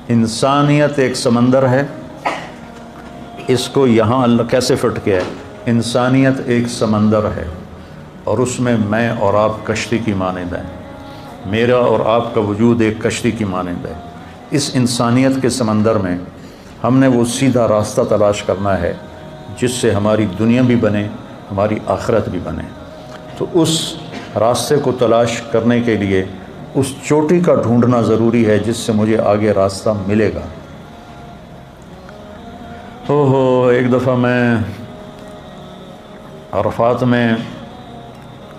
انسانیت ایک سمندر ہے، اس کو یہاں اللہ کیسے فٹ کیا ہے؟ انسانیت ایک سمندر ہے اور اس میں اور آپ کشتی کی مانند ہیں، میرا اور آپ کا وجود ایک کشتی کی مانند ہے۔ اس انسانیت کے سمندر میں ہم نے وہ سیدھا راستہ تلاش کرنا ہے جس سے ہماری دنیا بھی بنے، ہماری آخرت بھی بنے۔ تو اس راستے کو تلاش کرنے کے لیے اس چوٹی کا ڈھونڈنا ضروری ہے جس سے مجھے آگے راستہ ملے گا۔ ایک دفعہ میں عرفات میں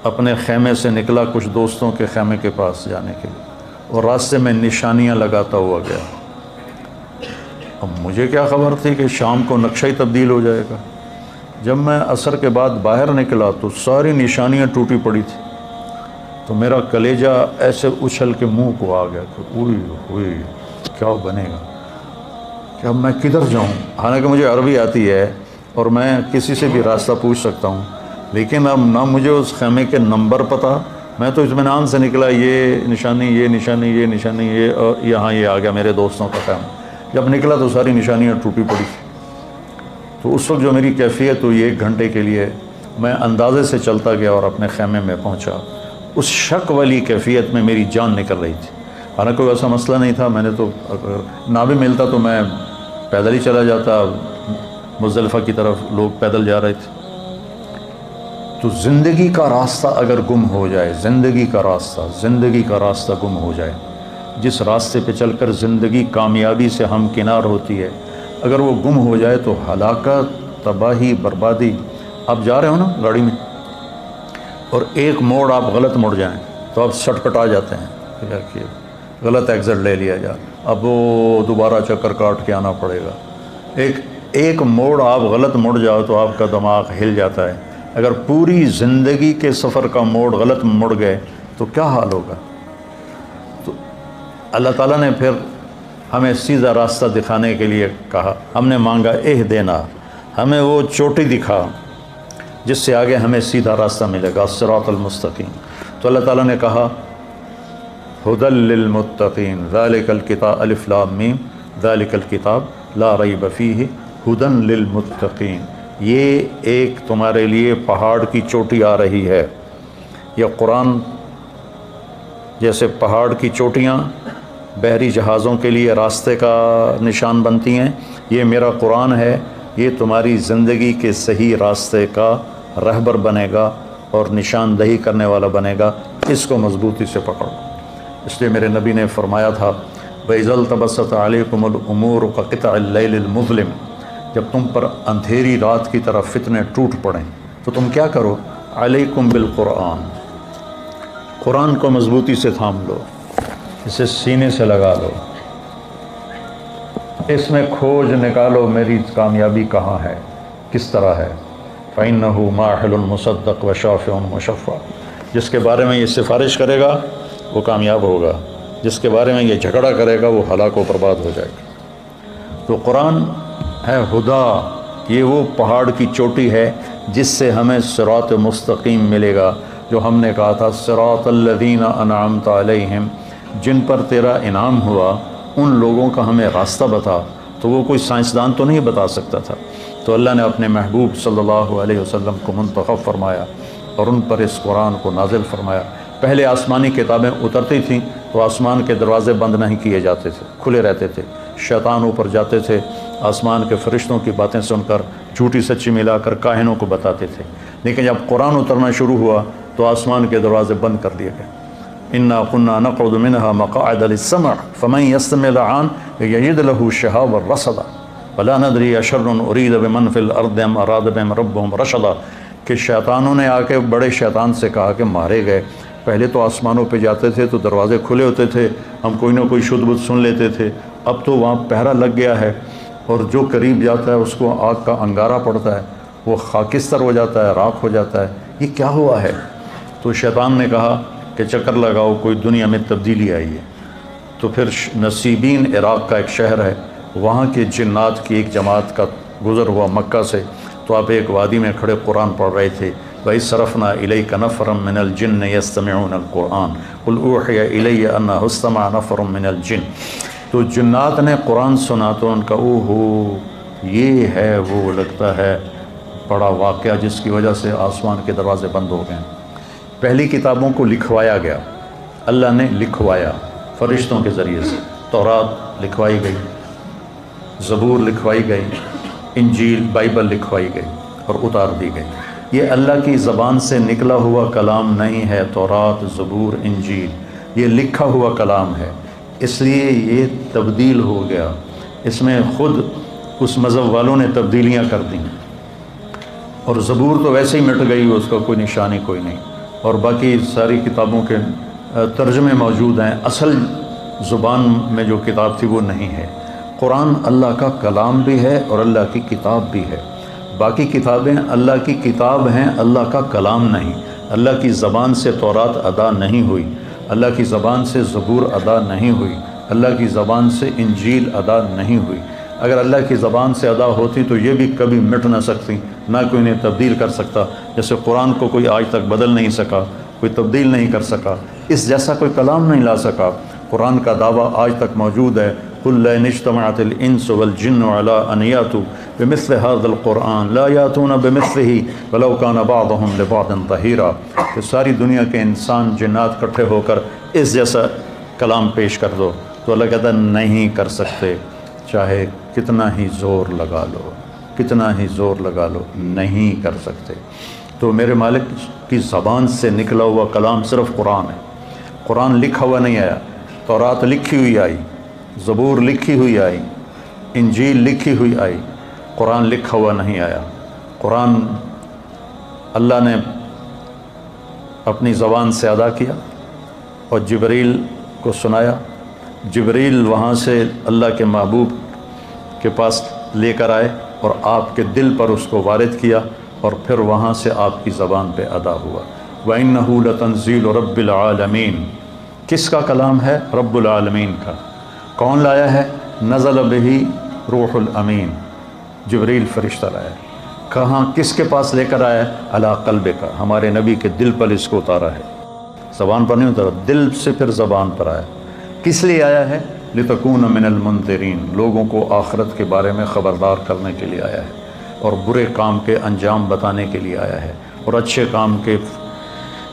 اپنے خیمے سے نکلا کچھ دوستوں کے خیمے کے پاس جانے کے لیے، اور راستے میں نشانیاں لگاتا ہوا گیا۔ اب مجھے کیا خبر تھی کہ شام کو نقشہ ہی تبدیل ہو جائے گا۔ جب میں عصر کے بعد باہر نکلا تو ساری نشانیاں ٹوٹی پڑی تھی، تو میرا کلیجہ ایسے اچھل کے منہ کو آ گیا کہ اوئی کیا بنے گا، کہ اب میں کدھر جاؤں؟ حالانکہ مجھے عربی آتی ہے اور میں کسی سے بھی راستہ پوچھ سکتا ہوں، لیکن اب نہ مجھے اس خیمے کے نمبر پتہ۔ میں تو اطمینان سے نکلا، یہ نشانی یہ نشانی یہ نشانی یہ، اور یہاں یہ آ گیا میرے دوستوں کا خیمہ۔ جب نکلا تو ساری نشانیاں ٹوٹی پڑی تھی۔ تو اس وقت جو میری کیفیت ہوئی، 1 گھنٹے کے لیے میں اندازے سے چلتا گیا اور اپنے خیمے میں پہنچا۔ اس شک والی کیفیت میں میری جان نکل رہی تھی، حالانکہ کوئی ایسا مسئلہ نہیں تھا۔ میں نے تو اگر نہ بھی ملتا تو میں پیدل ہی چلا جاتا، مزدلفہ کی طرف لوگ پیدل جا رہے تھے۔ تو زندگی کا راستہ اگر گم ہو جائے، زندگی کا راستہ گم ہو جائے، جس راستے پہ چل کر زندگی کامیابی سے ہمکنار ہوتی ہے، اگر وہ گم ہو جائے تو ہلاکت، تباہی، بربادی۔ آپ جا رہے ہو نا گاڑی میں، اور ایک موڑ آپ غلط مڑ جائیں تو آپ سٹ پٹا جاتے ہیں کہ غلط ایگزٹ لے لیا جائے، اب وہ دوبارہ چکر کاٹ کے آنا پڑے گا۔ ایک موڑ آپ غلط مڑ جاؤ تو آپ کا دماغ ہل جاتا ہے۔ اگر پوری زندگی کے سفر کا موڑ غلط مڑ گئے تو کیا حال ہوگا؟ تو اللہ تعالیٰ نے پھر ہمیں سیدھا راستہ دکھانے کے لیے کہا، ہم نے مانگا اہدنا، ہمیں وہ چوٹی دکھا جس سے آگے ہمیں سیدھا راستہ ملے گا، الصراط المستقیم۔ تو اللہ تعالیٰ نے کہا ھدی للمتقین ذالک الکتاب الف لام میم ذالک الکتاب لا ریب فیہ ھدی للمتقین۔ یہ ایک تمہارے لیے پہاڑ کی چوٹی آ رہی ہے۔ یہ قرآن جیسے پہاڑ کی چوٹیاں بحری جہازوں کے لیے راستے کا نشان بنتی ہیں، یہ میرا قرآن ہے، یہ تمہاری زندگی کے صحیح راستے کا رہبر بنے گا اور نشاندہی کرنے والا بنے گا۔ اس کو مضبوطی سے پکڑو۔ اس لیے میرے نبی نے فرمایا تھا وَإِذَا الْتَبَسَتْ عَلَيْكُمُ الْأُمُورُ كَقِطْعِ اللَّيْلِ الْمُظْلِمِ، جب تم پر اندھیری رات کی طرح فتنے ٹوٹ پڑیں تو تم کیا کرو؟ علیکم بالقرآن، قرآن کو مضبوطی سے تھام لو، اسے سینے سے لگا لو، اس میں کھوج نکالو میری کامیابی کہاں ہے، کس طرح ہے۔ فَإِنَّهُ مَاحِلٌ مُصَدَّقٌ وَشَافِعٌ مُشَفَّعٌ، جس کے بارے میں یہ سفارش کرے گا وہ کامیاب ہوگا، جس کے بارے میں یہ جھگڑا کرے گا وہ ہلاک و برباد ہو جائے گا۔ تو قرآن ہے ہدا، یہ وہ پہاڑ کی چوٹی ہے جس سے ہمیں صراط مستقیم ملے گا، جو ہم نے کہا تھا صراط الذین انعمت علیہم، جن پر تیرا انعام ہوا ان لوگوں کا ہمیں راستہ بتا۔ تو وہ کوئی سائنسدان تو نہیں بتا سکتا تھا، تو اللہ نے اپنے محبوب صلی اللہ علیہ وسلم کو منتخب فرمایا اور ان پر اس قرآن کو نازل فرمایا۔ پہلے آسمانی کتابیں اترتی تھیں تو آسمان کے دروازے بند نہیں کیے جاتے تھے، کھلے رہتے تھے، شیطان اوپر جاتے تھے، آسمان کے فرشتوں کی باتیں سن کر جھوٹی سچی ملا کر کاہنوں کو بتاتے تھے۔ لیکن جب قرآن اترنا شروع ہوا تو آسمان کے دروازے بند کر دیے گئے۔ انا كنا نقعد منها مقاعد للسمع فمن يستمع الآن يجد له شهابا رصدا ولا ندري اشر اريد بمن في الارض ام اراد بهم ربهم رشدا، کہ شیطانوں نے آ کے بڑے شیطان سے کہا کہ مارے گئے، پہلے تو آسمانوں پہ جاتے تھے تو دروازے کھلے ہوتے تھے، ہم کوئی نہ کوئی شد بدھ سن لیتے تھے، اب تو وہاں پہرا لگ گیا ہے اور جو قریب جاتا ہے اس کو آگ کا انگارہ پڑتا ہے، وہ خاکستر ہو جاتا ہے، راکھ ہو جاتا ہے، یہ کیا ہوا ہے؟ تو شیطان نے کہا کہ چکر لگاؤ، کوئی دنیا میں تبدیلی آئی ہے۔ تو پھر نصیبین عراق کا ایک شہر ہے، وہاں کے جنات کی ایک جماعت کا گزر ہوا مکہ سے، تو آپ ایک وادی میں کھڑے قرآن پڑھ رہے تھے، وَإِذْ صَرَفْنَا إِلَيْكَ نَفَرًا مِّنَ الْجِنِّ يَسْتَمِعُونَ الْقُرْآنَ قُلْ أُوحِيَ إِلَيَّ أَنَّهُ اسْتَمَعَ نَفَرٌ مِّنَ الْجِنِّ۔ تو جنات نے قرآن سنا تو ان کا او ہو یہ ہے وہ لگتا ہے بڑا واقعہ جس کی وجہ سے آسمان کے دروازے بند ہو گئے۔ پہلی کتابوں کو لکھوایا گیا، اللہ نے لکھوایا فرشتوں کے ذریعے سے، تورات لکھوائی گئی، زبور لکھوائی گئی، انجیل بائبل لکھوائی گئی اور اتار دی گئی۔ یہ اللہ کی زبان سے نکلا ہوا کلام نہیں ہے، تورات، زبور، انجیل یہ لکھا ہوا کلام ہے، اس لیے یہ تبدیل ہو گیا۔ اس میں خود اس مذہب والوں نے تبدیلیاں کر دیں، اور زبور تو ویسے ہی مٹ گئی، اس کا کوئی نشانی کوئی نہیں، اور باقی ساری کتابوں کے ترجمے موجود ہیں، اصل زبان میں جو کتاب تھی وہ نہیں ہے۔ قرآن اللہ کا کلام بھی ہے اور اللہ کی کتاب بھی ہے، باقی کتابیں اللہ کی کتاب ہیں، اللہ کا کلام نہیں۔ اللہ کی زبان سے تورات ادا نہیں ہوئی، اللہ کی زبان سے زبور ادا نہیں ہوئی، اللہ کی زبان سے انجیل ادا نہیں ہوئی۔ اگر اللہ کی زبان سے ادا ہوتی تو یہ بھی کبھی مٹ نہ سکتی، نہ کوئی انہیں تبدیل کر سکتا۔ جیسے قرآن کو کوئی آج تک بدل نہیں سکا، کوئی تبدیل نہیں کر سکا، اس جیسا کوئی کلام نہیں لا سکا۔ قرآن کا دعویٰ آج تک موجود ہے، قُلْ لَئِنِ اجْتَمَعَتِ الْإِنسُ وَالْجِنُّ عَلَىٰ أَنْ يَأْتُوا بِمِثْلِ هَٰذَا الْقُرْآنِ لَا يَأْتُونَ بِمِثْلِهِ وَلَوْ كَانَ بَعْضُهُمْ لِبَعْضٍ ظَهِيرًا، کہ ساری دنیا کے انسان جنات اکٹھے ہو کر اس جیسا کلام پیش کر دو، تو اللہ کہتا ہے نہیں کر سکتے، چاہے کتنا ہی زور لگا لو، کتنا ہی زور لگا لو، نہیں کر سکتے۔ تو میرے مالک کی زبان سے نکلا ہوا کلام صرف قرآن ہے۔ قرآن لکھا ہوا نہیں آیا، تورات لکھی ہوئی آئی، زبور لکھی ہوئی آئی، انجیل لکھی ہوئی آئی، قرآن لکھا ہوا نہیں آیا۔ قرآن اللہ نے اپنی زبان سے ادا کیا اور جبریل کو سنایا، جبریل وہاں سے اللہ کے محبوب کے پاس لے کر آئے اور آپ کے دل پر اس کو وارد کیا، اور پھر وہاں سے آپ کی زبان پہ ادا ہوا۔ وَإِنَّهُ لَتَنزِيلُ رَبِّ الْعَالَمِينَ، کس کا کلام ہے؟ رب العالمین کا۔ کون لایا ہے؟ نزل بہی روح الامین، جبریل فرشتہ لایا ہے۔ کہاں کس کے پاس لے کر آیا ہے؟ علی قلبک، ہمارے نبی کے دل پر اس کو اتارا ہے، زبان پر نہیں اتارا، دل سے پھر زبان پر آیا۔ کس لیے آیا ہے؟ لتکون من المنذرین، لوگوں کو آخرت کے بارے میں خبردار کرنے کے لیے آیا ہے، اور برے کام کے انجام بتانے کے لیے آیا ہے، اور اچھے کام کے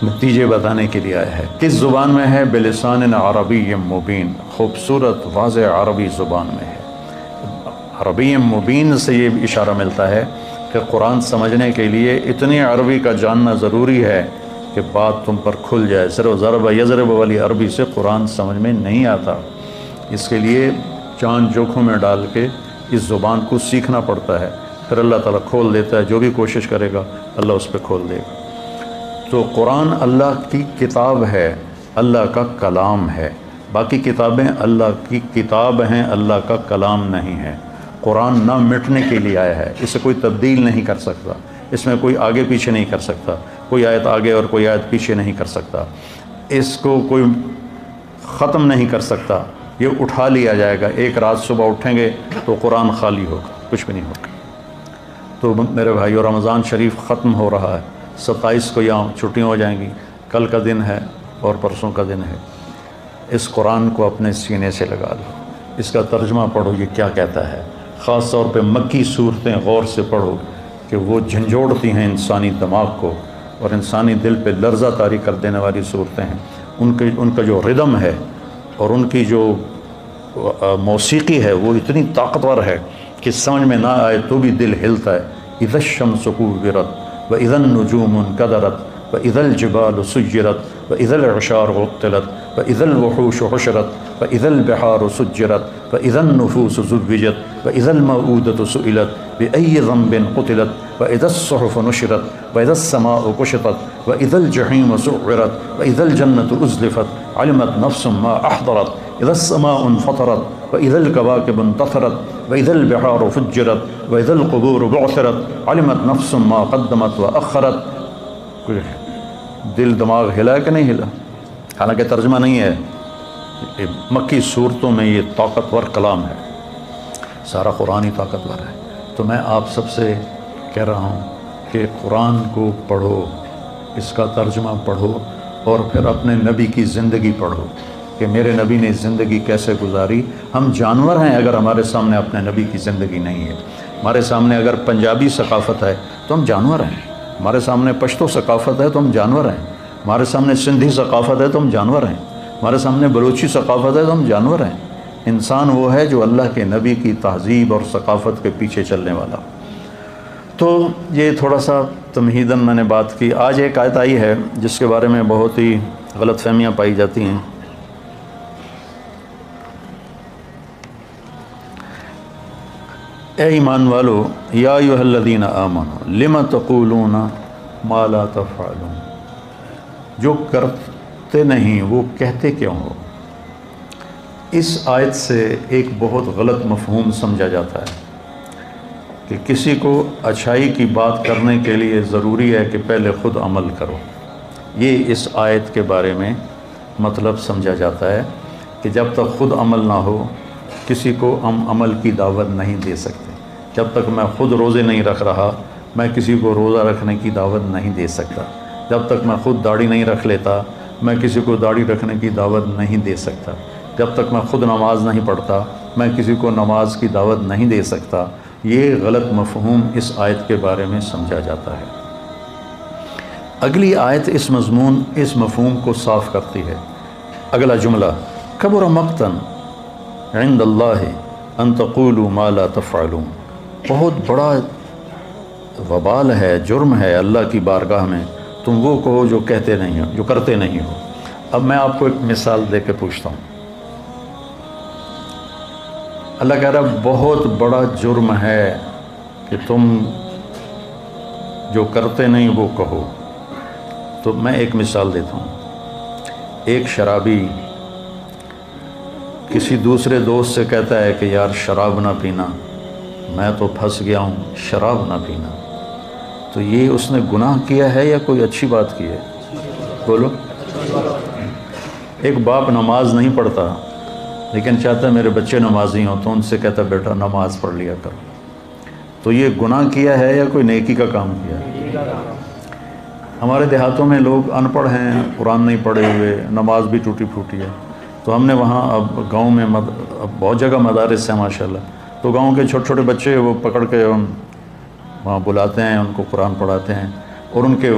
نتیجے بتانے کے لیے آیا ہے۔ کس زبان میں ہے؟ بلسان عربی مبین، خوبصورت واضح عربی زبان میں ہے۔ عربی مبین سے یہ اشارہ ملتا ہے کہ قرآن سمجھنے کے لیے اتنی عربی کا جاننا ضروری ہے کہ بات تم پر کھل جائے۔ صرف ضرب یضرب والی عربی سے قرآن سمجھ میں نہیں آتا، اس کے لیے جان جوکھوں میں ڈال کے اس زبان کو سیکھنا پڑتا ہے، پھر اللہ تعالیٰ کھول دیتا ہے۔ جو بھی کوشش کرے گا اللہ اس پہ کھول دے گا۔ تو قرآن اللہ کی کتاب ہے، اللہ کا کلام ہے، باقی کتابیں اللہ کی کتاب ہیں، اللہ کا کلام نہیں ہے۔ قرآن نہ مٹنے کے لیے آیا ہے، اسے کوئی تبدیل نہیں کر سکتا، اس میں کوئی آگے پیچھے نہیں کر سکتا، کوئی آیت آگے اور کوئی آیت پیچھے نہیں کر سکتا، اس کو کوئی ختم نہیں کر سکتا، یہ اٹھا لیا جائے گا۔ ایک رات صبح اٹھیں گے تو قرآن خالی ہوگا، کچھ بھی نہیں ہوگا۔ تو میرے بھائیو، رمضان شریف ختم ہو رہا ہے، 27 کو یہاں چھٹیاں ہو جائیں گی، کل کا دن ہے اور پرسوں کا دن ہے۔ اس قرآن کو اپنے سینے سے لگا لو، اس کا ترجمہ پڑھو یہ کیا کہتا ہے۔ خاص طور پہ مکی صورتیں غور سے پڑھو کہ وہ جھنجھوڑتی ہیں انسانی دماغ کو اور انسانی دل پہ لرزہ طاری کر دینے والی صورتیں ہیں۔ ان کا جو ردم ہے اور ان کی جو موسیقی ہے وہ اتنی طاقتور ہے کہ سمجھ میں نہ آئے تو بھی دل ہلتا ہے۔ اذا الشمس كورت وإذا النجوم انكدرت وإذا الجبال سجرت وإذا العشار عطلت وإذا الوحوش حشرت وإذا البحار سجرت وإذا النفوس زوجت وإذا الموءودة سئلت بأي ذنب قتلت وإذا الصحف نشرت وإذا السماء كشطت وإذا الجحيم سعرت وإذا الجنة أزلفت علمت نفس ما أحضرت إذا السماء انفطرت وإذا الكواكب انتثرت وإذا البحار فجرت وإذا القبور بعثرت علمت نفس ما قدمت وأخرت۔ دل دماغ ہلا کہ نہیں ہلا؟ حالانکہ ترجمہ نہیں ہے، مکی صورتوں میں یہ طاقتور کلام ہے، سارا قرآن ہی طاقتور ہے۔ تو میں آپ سب سے کہہ رہا ہوں کہ قرآن کو پڑھو، اس کا ترجمہ پڑھو، اور پھر اپنے نبی کی زندگی پڑھو کہ میرے نبی نے زندگی کیسے گزاری. ہم جانور ہیں اگر ہمارے سامنے اپنے نبی کی زندگی نہیں ہے. ہمارے سامنے اگر پنجابی ثقافت ہے تو ہم جانور ہیں. ہمارے سامنے پشتو ثقافت ہے تو ہم جانور ہیں. ہمارے سامنے سندھی ثقافت ہے تو ہم جانور ہیں. ہمارے سامنے بلوچی ثقافت ہے تو ہم جانور ہیں. انسان وہ ہے جو اللہ کے نبی کی تہذیب اور ثقافت کے پیچھے چلنے والا. تو یہ تھوڑا سا تمہیداً میں نے بات کی. آج ایک آیت آئی ہے جس کے بارے میں بہت ہی غلط فہمیاں پائی جاتی ہیں. اے ایمان والو، یا ایھا الذین آمنوا لم تقولون ما لا تفعلون، جو کرتے نہیں وہ کہتے کیوں ہو. اس آیت سے ایک بہت غلط مفہوم سمجھا جاتا ہے کہ کسی کو اچھائی کی بات کرنے کے لیے ضروری ہے کہ پہلے خود عمل کرو. یہ اس آیت کے بارے میں مطلب سمجھا جاتا ہے کہ جب تک خود عمل نہ ہو کسی کو ہم عمل کی دعوت نہیں دے سکتے. جب تک میں خود روزے نہیں رکھ رہا میں کسی کو روزہ رکھنے کی دعوت نہیں دے سکتا. جب تک میں خود داڑھی نہیں رکھ لیتا میں کسی کو داڑھی رکھنے کی دعوت نہیں دے سکتا. جب تک میں خود نماز نہیں پڑھتا میں کسی کو نماز کی دعوت نہیں دے سکتا. یہ غلط مفہوم اس آیت کے بارے میں سمجھا جاتا ہے. اگلی آیت اس مفہوم کو صاف کرتی ہے. اگلا جملہ، کبر مقتن عند اللہ ان تقولوا ما لا تفعلون، بہت بڑا وبال ہے، جرم ہے اللہ کی بارگاہ میں تم وہ کہو جو کہتے نہیں ہو، جو کرتے نہیں ہو. اب میں آپ کو ایک مثال دے کے پوچھتا ہوں. اللہ کہہ رہا بہت بڑا جرم ہے کہ تم جو کرتے نہیں وہ کہو. تو میں ایک مثال دیتا ہوں. ایک شرابی کسی دوسرے دوست سے کہتا ہے کہ یار شراب نہ پینا، میں تو پھنس گیا ہوں، شراب نہ پینا. تو یہ اس نے گناہ کیا ہے یا کوئی اچھی بات کی ہے؟ بولو. ایک باپ نماز نہیں پڑھتا لیکن چاہتا ہے میرے بچے نمازی ہوں تو ان سے کہتا ہے بیٹا نماز پڑھ لیا کرو. تو یہ گناہ کیا ہے یا کوئی نیکی کا کام کیا ہے؟ ہمارے دیہاتوں میں لوگ ان پڑھ ہیں، قرآن نہیں پڑھے ہوئے، نماز بھی ٹوٹی پھوٹی ہے. تو ہم نے وہاں اب گاؤں میں اب بہت جگہ مدارس ہیں ماشاءاللہ. تو گاؤں کے چھوٹے چھوٹے بچے وہ پکڑ کے وہاں بلاتے ہیں، ان کو قرآن پڑھاتے ہیں اور ان کے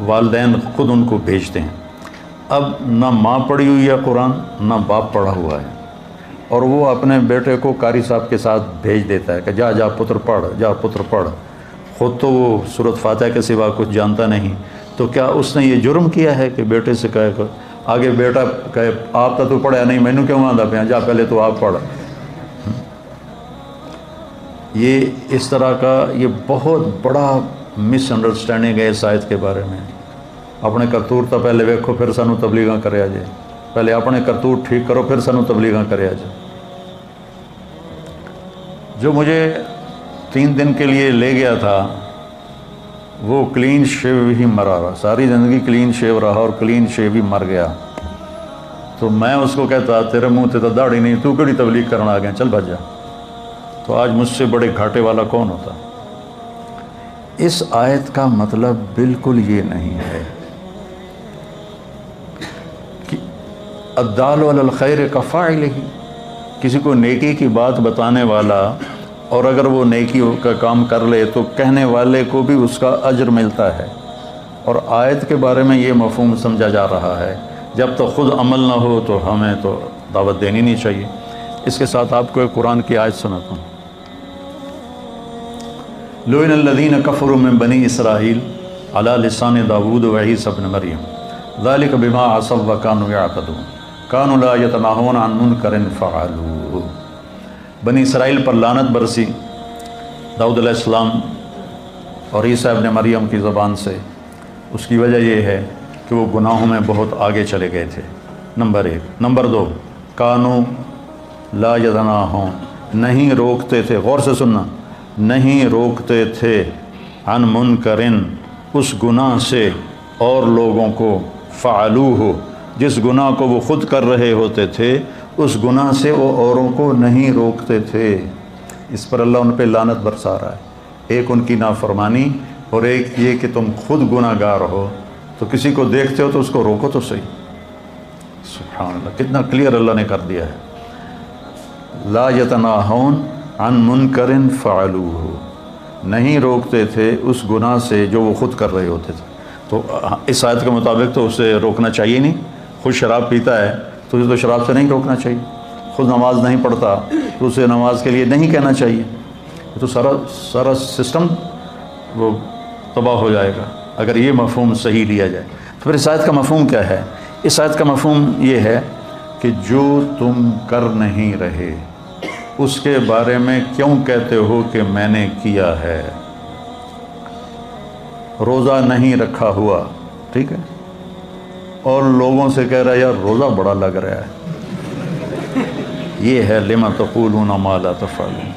والدین خود ان کو بھیجتے ہیں. اب نہ ماں پڑھی ہوئی ہے قرآن نہ باپ پڑھا ہوا ہے، اور وہ اپنے بیٹے کو قاری صاحب کے ساتھ بھیج دیتا ہے کہ جا جا پتر پڑھ، جا پتر پڑھ. خود تو وہ سورۃ فاتحہ کے سوا کچھ جانتا نہیں. تو کیا اس نے یہ جرم کیا ہے کہ بیٹے سے کہے کہ آگے بیٹا کہے آپ تو پڑھیا نہیں، مینوں کیوں آندا پیا، جا پہلے تو آپ پڑھ. یہ اس طرح کا یہ بہت بڑا مس انڈرسٹینڈنگ ہے اس آیت کے بارے میں. اپنے کرتوت تو پہلے ویکھو پھر سانو تبلیغاں کریا جے. پہلے اپنے کرتوت ٹھیک کرو پھر سانو تبلیغاں کریا جے. جو مجھے 3 دن کے لیے لے گیا تھا وہ کلین شیو ہی مرا رہا، ساری زندگی کلین شیو رہا اور کلین شیو ہی مر گیا. تو میں اس کو کہتا تیرے منہ تے تو داڑھی نہیں، تو کیڑی تبلیغ کرنا آ گیا، چل بھج جا. تو آج مجھ سے بڑے گھاٹے والا کون ہوتا؟ اس آیت کا مطلب بالکل یہ نہیں ہے کہ الدال علی الخیر کفاعلہ، کسی کو نیکی کی بات بتانے والا اور اگر وہ نیکی کا کام کر لے تو کہنے والے کو بھی اس کا اجر ملتا ہے. اور آیت کے بارے میں یہ مفہوم سمجھا جا رہا ہے جب تک خود عمل نہ ہو تو ہمیں تو دعوت دینی نہیں چاہیے. اس کے ساتھ آپ کو ایک قرآن کی آیت سناتا ہوں. لعن الذین کفروا من بنی اسرائیل علی لسان داود و عیسی ابن مریم ذلک بما عصوا وکانوا یعتدون کانوا لا یتناہون عن منکر فعلوہ. بنی اسرائیل پر لعنت برسی داؤد علیہ السلام اور عیسی ابن مریم کی زبان سے. اس کی وجہ یہ ہے کہ وہ گناہوں میں بہت آگے چلے گئے تھے، نمبر 1. نمبر 2، کانوا لا یتناہون، نہیں روکتے تھے، غور سے سننا، نہیں روکتے تھے عن منکرن، اس گناہ سے اور لوگوں کو، فعلوہ، جس گناہ کو وہ خود کر رہے ہوتے تھے اس گناہ سے وہ اوروں کو نہیں روکتے تھے. اس پر اللہ ان پہ لعنت برسا رہا ہے. ایک ان کی نافرمانی اور ایک یہ کہ تم خود گناہ گار ہو تو کسی کو دیکھتے ہو تو اس کو روکو تو صحیح. سبحان اللہ، کتنا کلیئر اللہ نے کر دیا ہے. لا یتناہون عن منکر فعلوہ، نہیں روکتے تھے اس گناہ سے جو وہ خود کر رہے ہوتے تھے. تو اس آیت کے مطابق تو اسے روکنا چاہیے نہیں. خود شراب پیتا ہے تو اسے تو شراب سے نہیں روکنا چاہیے. خود نماز نہیں پڑھتا تو اسے نماز کے لیے نہیں کہنا چاہیے. تو سارا سسٹم وہ تباہ ہو جائے گا اگر یہ مفہوم صحیح لیا جائے. تو پھر اس آیت کا مفہوم کیا ہے؟ اس آیت کا مفہوم یہ ہے کہ جو تم کر نہیں رہے اس کے بارے میں کیوں کہتے ہو کہ میں نے کیا ہے. روزہ نہیں رکھا ہوا، ٹھیک ہے، اور لوگوں سے کہہ رہا ہے یار روزہ بڑا لگ رہا ہے. یہ ہے لما تقولون ما لا تفعلون،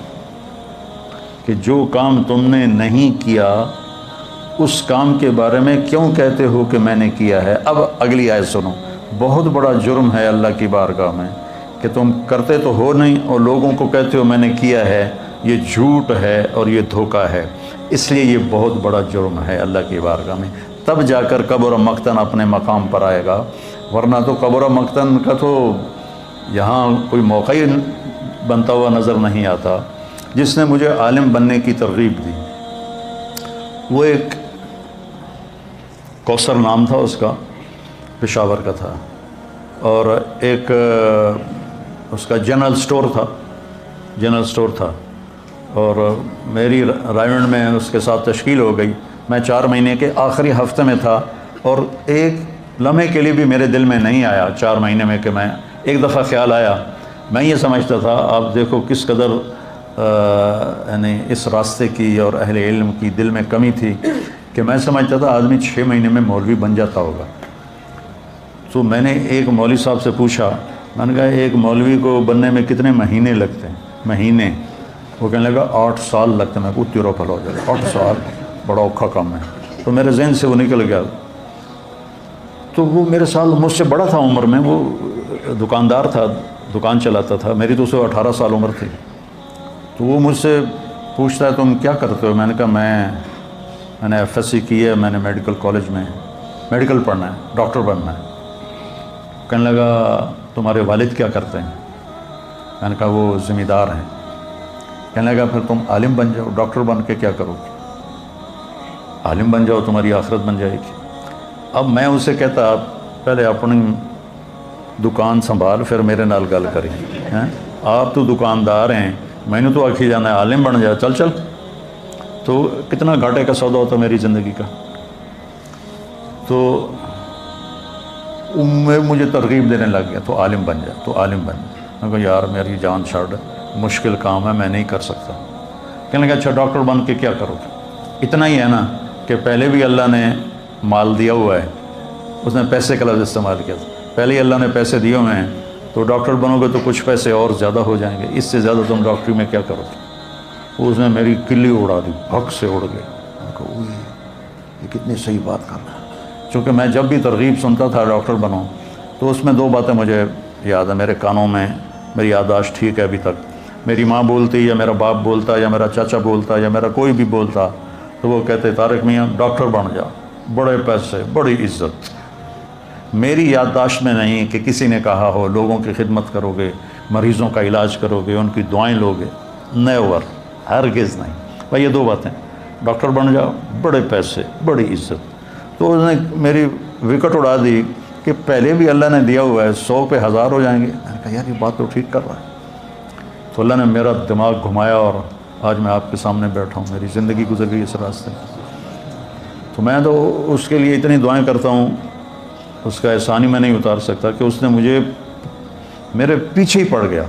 کہ جو کام تم نے نہیں کیا اس کام کے بارے میں کیوں کہتے ہو کہ میں نے کیا ہے. اب اگلی آیت سنو. بہت بڑا جرم ہے اللہ کی بارگاہ میں کہ تم کرتے تو ہو نہیں اور لوگوں کو کہتے ہو میں نے کیا ہے. یہ جھوٹ ہے اور یہ دھوکہ ہے. اس لیے یہ بہت بڑا جرم ہے اللہ کی بارگاہ میں. تب جا کر کبر مقتن اپنے مقام پر آئے گا، ورنہ تو کبر مقتن کا تو یہاں کوئی موقع ہی بنتا ہوا نظر نہیں آتا. جس نے مجھے عالم بننے کی ترغیب دی وہ ایک کوثر نام تھا اس کا، پشاور کا تھا، اور ایک اس کا جنرل سٹور تھا اور میری رائمنڈ میں اس کے ساتھ تشکیل ہو گئی. میں 4 مہینے کے آخری ہفتے میں تھا اور ایک لمحے کے لیے بھی میرے دل میں نہیں آیا 4 مہینے میں کہ میں ایک دفعہ خیال آیا. میں یہ سمجھتا تھا، آپ دیکھو کس قدر یعنی اس راستے کی اور اہل علم کی دل میں کمی تھی کہ میں سمجھتا تھا آدمی 6 مہینے میں مولوی بن جاتا ہوگا. تو میں نے ایک مولوی صاحب سے پوچھا، میں نے کہا ایک مولوی کو بننے میں کتنے مہینے لگتے ہیں؟ مہینے؟ وہ کہنے لگا 8 سال لگتے ہیں. میں کو تیرو پھل ہو جائے 8 سال بڑا اوکھا کام ہے. تو میرے ذہن سے وہ نکل گیا. تو وہ میرے سال مجھ سے بڑا تھا عمر میں، وہ دکاندار تھا، دکان چلاتا تھا. میری تو اسے 18 سال عمر تھی. تو وہ مجھ سے پوچھتا ہے تم کیا کرتے ہو؟ میں نے کہا میں نے FSC کی ہے، میں نے میڈیکل کالج میں میڈیکل پڑھنا ہے، ڈاکٹر بننا ہے. کہنے لگا تمہارے والد کیا کرتے ہیں؟ میں نے کہا وہ ذمہ دار ہیں. کہنے لگا پھر تم عالم بن جاؤ، ڈاکٹر بن کے کیا کرو گے؟ عالم بن جاؤ تمہاری آخرت بن جائے گی. اب میں اسے کہتا پہلے اپنی دکان سنبھال پھر میرے نال گل کریں. آپ تو دکاندار ہیں، میں نے تو آکھی جانا ہے عالم بن جا، چل. تو کتنا گھاٹے کا سودا ہوتا میری زندگی کا. تو مجھے ترغیب دینے لگ گیا تو عالم بن جا، تو عالم بن جا. میں کہا یار میری جان چھاڑ، مشکل کام ہے، میں نہیں کر سکتا. کہنے لگا اچھا ڈاکٹر بن کے کیا کرو گے؟ اتنا ہی ہے نا کہ پہلے بھی اللہ نے مال دیا ہوا ہے. اس نے پیسے کا لفظ استعمال کیا تھا. پہلے ہی اللہ نے پیسے دیے ہوئے ہیں تو ڈاکٹر بنو گے تو کچھ پیسے اور زیادہ ہو جائیں گے، اس سے زیادہ تم ڈاکٹری میں کیا کرو گے؟ اس نے میری کلی اڑا دی، بھگ سے اڑ گئے. میں کہا یہ کتنی صحیح بات کر رہا ہے. چونکہ میں جب بھی ترغیب سنتا تھا ڈاکٹر بنو تو اس میں 2 باتیں مجھے یاد ہیں، میرے کانوں میں میری یادداشت ٹھیک ہے ابھی تک. میری ماں بولتی یا میرا باپ بولتا یا میرا چاچا بولتا یا میرا کوئی بھی بولتا تو وہ کہتے طارق میاں ڈاکٹر بن جا، بڑے پیسے، بڑی عزت. میری یادداشت میں نہیں کہ کسی نے کہا ہو لوگوں کی خدمت کرو گے، مریضوں کا علاج کرو گے، ان کی دعائیں لوگے. نیور، ہرگز نہیں. بھائی یہ 2 باتیں، ڈاکٹر بن جاؤ، بڑے پیسے، بڑی عزت. تو اس نے میری وکٹ اڑا دی کہ پہلے بھی اللہ نے دیا ہوا ہے، 100 پہ 1000 ہو جائیں گے. میں نے کہا یار یہ بات تو ٹھیک کر رہا ہے. تو اللہ نے میرا دماغ گھمایا اور آج میں آپ کے سامنے بیٹھا ہوں. میری زندگی گزر گئی اس راستے. تو میں تو اس کے لیے اتنی دعائیں کرتا ہوں، اس کا احسان ہی میں نہیں اتار سکتا کہ اس نے مجھے میرے پیچھے ہی پڑ گیا.